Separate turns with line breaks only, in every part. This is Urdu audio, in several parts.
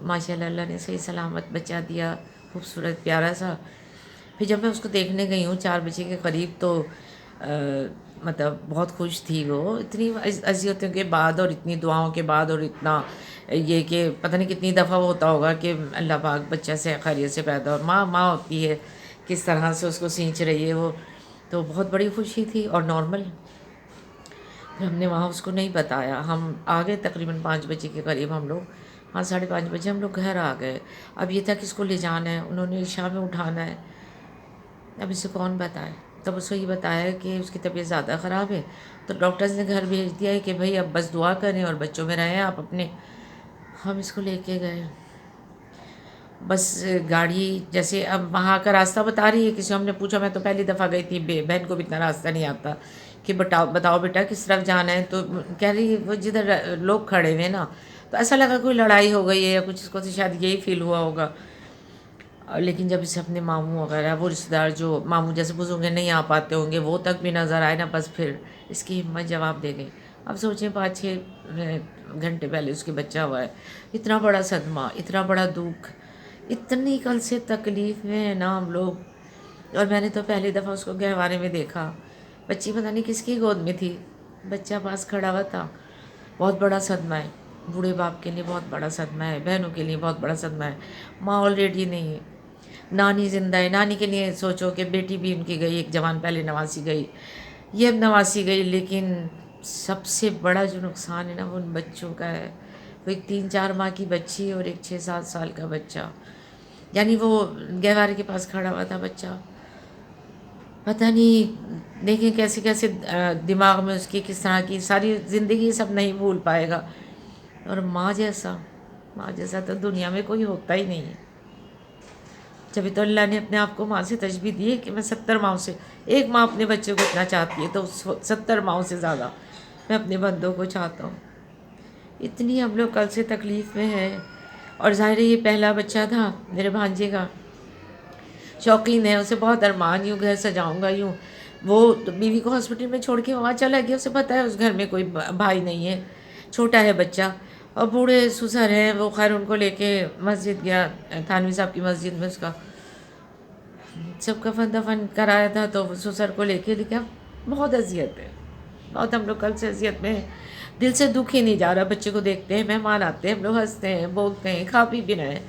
ماشاءاللہ اللہ نے صحیح سلامت بچہ دیا، خوبصورت پیارا سا۔ پھر جب میں اس کو دیکھنے گئی ہوں 4 بجے کے قریب تو مطلب بہت خوش تھی وہ، اتنی اذیتوں کے بعد اور اتنی دعاؤں کے بعد اور اتنا یہ کہ پتہ نہیں کتنی دفعہ وہ ہوتا ہوگا کہ اللہ پاک بچہ سے خیریت سے پیدا، اور ماں ماں ہوتی ہے کس طرح سے اس کو سینچ رہی ہے وہ، تو بہت بڑی خوشی تھی اور نارمل۔ پھر ہم نے وہاں اس کو نہیں بتایا، ہم آ گئے تقریباً 5 بجے کے قریب ہم لوگ، ہاں 5:30 بجے ہم لوگ گھر آ گئے۔ اب یہ تھا کہ اس کو لے جانا ہے، انہوں نے عشاء میں اٹھانا ہے، اب اسے کون بتائے؟ تب اس کو یہ بتایا کہ اس کی طبیعت زیادہ خراب ہے، تو ڈاکٹرز نے گھر بھیج دیا ہے کہ بھئی اب بس دعا کریں اور بچوں میں رہیں آپ اپنے۔ ہم اس کو لے کے گئے، بس گاڑی جیسے اب وہاں کا راستہ بتا رہی ہے، کسی ہم نے پوچھا، میں تو پہلی دفعہ گئی تھی، بہن کو بھی اتنا راستہ نہیں آتا کہ بتاؤ بیٹا کس طرف جانا ہے، تو کہہ رہی وہ جدھر لوگ کھڑے ہوئے نا، تو ایسا لگا کوئی لڑائی ہو گئی ہے یا کچھ، اس کو تو شاید یہی فیل ہوا ہوگا۔ لیکن جب اسے اپنے ماموں وغیرہ وہ رشتہ دار جو ماموں جیسے بزرگ نہیں آ پاتے ہوں گے وہ تک بھی نظر آئے نا، بس پھر اس کی ہمت جواب دے گئی۔ اب سوچیں 5-6 گھنٹے پہلے اس کے بچہ ہوا ہے، اتنا بڑا صدمہ، اتنا بڑا دکھ، اتنی کل سے تکلیف میں ہے نا ہم لوگ۔ اور میں نے تو پہلی دفعہ اس کو گہوارے میں دیکھا، بچی پتہ نہیں کس کی گود میں تھی، بچہ پاس کھڑا ہوا تھا۔ بہت بڑا صدمہ ہے، بوڑھے باپ کے لیے بہت بڑا صدمہ ہے، بہنوں کے لیے بہت بڑا صدمہ ہے۔ ماں آلریڈی نہیں ہے، نانی زندہ ہے، نانی کے لیے سوچو کہ بیٹی بھی ان کی گئی، ایک جوان پہلے نواسی گئی، یہ اب نواسی گئی، لیکن سب سے بڑا جو نقصان ہے نا وہ ان بچوں کا ہے۔ وہ ایک 3-4 ماہ کی بچی اور ایک 6-7 سال کا بچہ، یعنی وہ گہوارے کے پاس کھڑا ہوا تھا بچہ، پتہ نہیں دیکھیں کیسے کیسے دماغ میں اس کی کس طرح کی ساری زندگی سب نہیں بھول پائے گا۔ اور ماں جیسا تو دنیا میں کوئی ہوتا ہی نہیں ہے۔ جبھی تو اللہ نے اپنے آپ کو ماں سے تشبیہ دی ہے کہ میں 70 ماؤں سے، ایک ماں اپنے بچوں کو اتنا چاہتی ہے تو 70 ماؤں سے زیادہ میں اپنے بندوں کو چاہتا ہوں۔ اتنی ہم لوگ کل سے تکلیف میں ہیں، اور ظاہر ہے یہ پہلا بچہ تھا میرے بھانجے کا، شوقین ہے، اسے بہت ارمان، یوں گھر سجاؤں گا یوں، وہ بیوی کو ہاسپٹل میں چھوڑ کے وہاں چلا گیا، اسے پتہ ہے اس گھر میں کوئی بھائی نہیں ہے، چھوٹا ہے بچہ، اور بوڑھے سسر ہیں وہ، خیر ان کو لے کے مسجد گیا، تھانوی صاحب کی مسجد میں اس کا سب کفن دفن کرایا تھا، تو سسر کو لے کے لکھا، بہت اذیت ہے، بہت ہم لوگ کل سے اذیت میں ہیں، دل سے دکھ ہی نہیں جا رہا، بچے کو دیکھتے ہیں، مہمان آتے ہیں، ہم لوگ ہنستے ہیں، بولتے ہیں، کھا پی بھی رہے ہیں،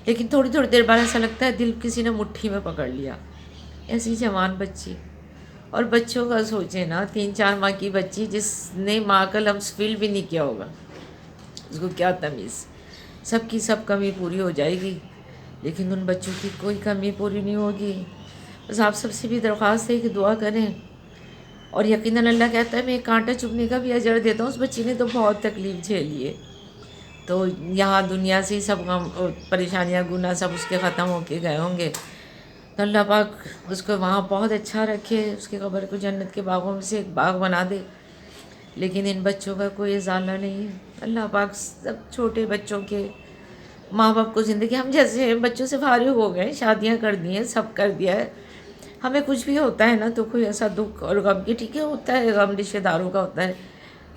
لیکن تھوڑی تھوڑی دیر بعد ایسا لگتا ہے دل کسی نے مٹھی میں پکڑ لیا، ایسی جوان بچی۔ اور بچوں کا سوچیں نا، 3-4 ماہ کی بچی جس نے ماں کا لمس فیل بھی نہیں کیا ہوگا، اس کو کیا تمیز، سب کی سب کمی پوری ہو جائے گی لیکن ان بچوں کی کوئی کمی پوری نہیں ہوگی۔ بس آپ سب سے بھی درخواست ہے کہ دعا کریں، اور یقیناً اللہ کہتا ہے میں ایک کانٹا چبھنے کا بھی اجر دیتا ہوں، اس بچی نے تو بہت تکلیف جھیلی ہے، تو یہاں دنیا سے ہی سب غم پریشانیاں گناہ سب اس کے ختم ہو کے گئے ہوں گے، تو اللہ پاک اس کو وہاں بہت اچھا رکھے، اس کی قبر کو جنت کے باغوں میں سے ایک باغ بنا دے، لیکن ان بچوں کا کوئی ازالہ نہیں ہے۔ اللہ پاک سب چھوٹے بچوں کے ماں باپ کو زندگی، ہم جیسے بچوں سے فارغ ہو گئے، شادیاں کر دی ہیں، سب کر دیا ہے، ہمیں کچھ بھی ہوتا ہے نا تو کوئی ایسا دکھ اور غم کی، ٹھیک ہے ہوتا ہے غم رشتہ داروں کا ہوتا ہے،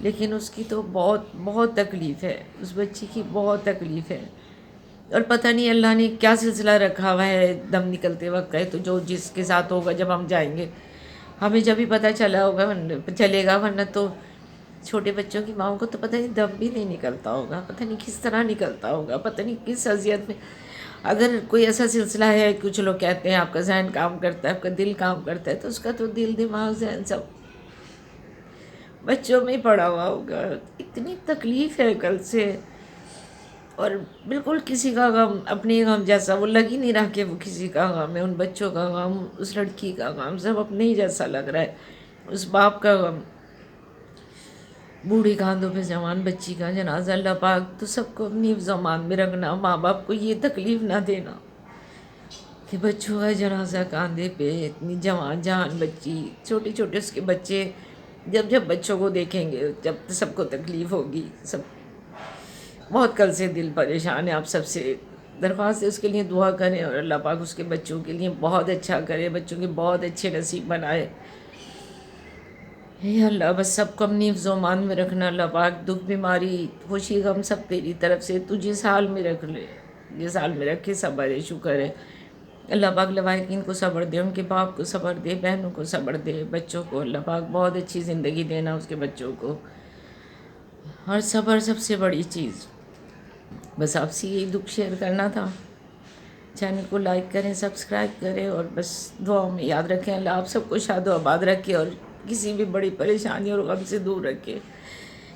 لیکن اس کی تو بہت بہت تکلیف ہے، اس بچی کی بہت تکلیف ہے، اور پتہ نہیں اللہ نے کیا سلسلہ رکھا ہوا ہے، دم نکلتے وقت ہے تو جو جس کے ساتھ ہوگا جب ہم جائیں گے ہمیں جب ہی پتہ چلا ہوگا چلے گا، ورنہ تو چھوٹے بچوں کی ماؤں کو تو پتہ نہیں دم بھی نہیں نکلتا ہوگا، پتہ نہیں کس طرح نکلتا ہوگا، پتہ نہیں کس اذیت میں۔ اگر کوئی ایسا سلسلہ ہے، کچھ لوگ کہتے ہیں آپ کا ذہن کام کرتا ہے، آپ کا دل کام کرتا ہے، تو اس کا تو دل دماغ ذہن سب بچوں میں ہی پڑا ہوا ہوگا۔ اتنی تکلیف ہے کل سے، اور بالکل کسی کا غم اپنے غم جیسا وہ لگ ہی نہیں رہا کہ وہ کسی کا غم ہے، ان بچوں کا غم، اس لڑکی کا غم، سب اپنے ہی جیسا لگ رہا ہے، اس باپ کا غم، بوڑھی کاندھوں پہ جوان بچی کا جنازہ، اللہ پاک تو سب کو اپنی حفظ و امان میں رکھنا، ماں باپ کو یہ تکلیف نہ دینا کہ بچوں کا جنازہ کاندھے پہ، اتنی جوان بچی، چھوٹے چھوٹے اس کے بچے، جب جب بچوں کو دیکھیں گے جب سب کو تکلیف ہوگی، سب بہت کل سے دل پریشان ہے۔ آپ سب سے درخواست ہے اس کے لیے دعا کریں، اور اللہ پاک اس کے بچوں کے لیے بہت اچھا کرے، بچوں کے بہت اچھے نصیب بنائے۔ یا اللہ بس سب کو اپنی حفظ و امان میں رکھنا اللہ پاک، دکھ بیماری خوشی غم سب تیری طرف سے، تو جس حال میں رکھ لے، جس حال میں رکھے صبر ہے، شکر ہے۔ اللہ پاک لواحقین کو صبر دے، ان کے باپ کو صبر دے، بہنوں کو صبر دے، بچوں کو اللہ پاک بہت اچھی زندگی دینا اس کے بچوں کو، اور صبر سب سے بڑی چیز۔ بس آپ سے یہی دکھ شیئر کرنا تھا۔ چینل کو لائک کریں، سبسکرائب کریں، اور بس دعاؤں میں یاد رکھیں، اللہ آپ سب کو شاد و آباد رکھے اور کسی بھی بڑی پریشانی اور غم سے دور رکھے،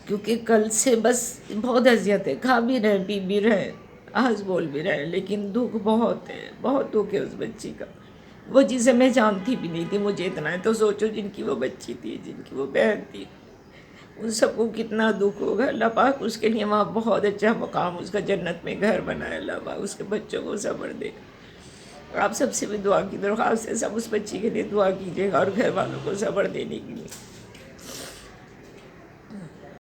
کیونکہ کل سے بس بہت اذیت ہے، کھا بھی رہے پی بھی رہے آج بول بھی رہے، لیکن دکھ بہت ہے، بہت دکھ ہے اس بچی کا، وہ جسے میں جانتی بھی نہیں تھی، مجھے اتنا ہے تو سوچو جن کی وہ بچی تھی، جن کی وہ بہن تھی، ان سب کو کتنا دکھ ہوگا۔ اللہ پاک اس کے لیے وہاں بہت اچھا مقام اس کا جنت میں گھر بنائے، اللہ پاک اس کے بچوں کو صبر دے۔ آپ سب سے بھی دعا کی درخواست ہے، سب اس بچی کے لیے دعا کیجیے گا اور گھر والوں کو صبر دینے کے لیے۔